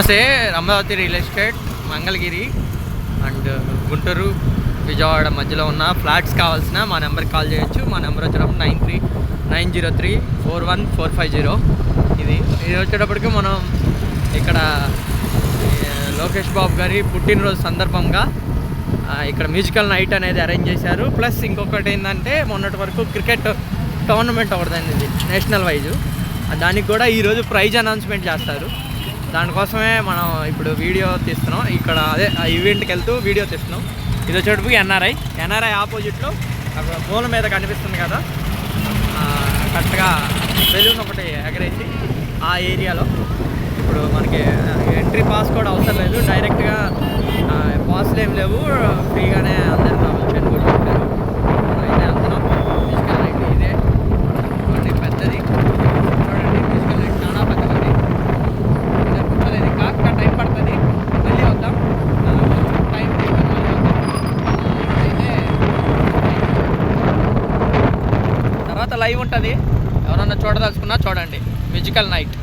నమస్తే, Amaravati real estate Mangalagiri and Guntur Vijayawada మధ్యలో ఉన్న ఫ్లాట్స్ కావాల్సిన మా నెంబర్కి కాల్ చేయొచ్చు. మా నెంబర్ వచ్చేటప్పుడు 93-903-41450. ఇది వచ్చేటప్పటికి మనం ఇక్కడ లోకేష్ బాబు గారి పుట్టినరోజు సందర్భంగా ఇక్కడ మ్యూజికల్ నైట్ అనేది అరేంజ్ చేశారు. ప్లస్ ఇంకొకటి ఏంటంటే మొన్నటి వరకు క్రికెట్ టోర్నమెంట్ ఒకటి నేషనల్ వైజు, దానికి కూడా ఈరోజు ప్రైజ్ అనౌన్స్మెంట్ చేస్తారు. దానికోసమే మనం ఇప్పుడు వీడియో తీస్తున్నాం. ఇక్కడ అదే ఆ ఈవెంట్కి వెళ్తూ వీడియో తీస్తున్నాం. ఇది వచ్చేటప్పుడు ఎన్ఆర్ఐ ఆపోజిట్లో అక్కడ మూల మీద కనిపిస్తుంది కదా, కరెక్ట్గా బెలూన్ ఒకటి ఎగరేసి ఆ ఏరియాలో ఇప్పుడు మనకి ఎంట్రీ పాస్ కూడా అవసరం లేదు, డైరెక్ట్గా పాస్లు ఏం లేవు, ఫ్రీగానే అందరూ రావచ్చు అని కూడా చెప్పారు. అయితే అందులో మ్యూజికల్ నైట్ ఇదే చూడండి, పెద్దది చూడండి. మ్యూజికల్ నైట్ చాలా పెద్దది, కూర్చోలేదు ఇంకా టైం పడుతుంది. మళ్ళీ వద్దాం, టైం తీసుకొని మళ్ళీ వద్దాం. అయితే తర్వాత లైవ్ ఉంటుంది, ఎవరన్నా చూడదలుచుకున్నా చూడండి. Musical night.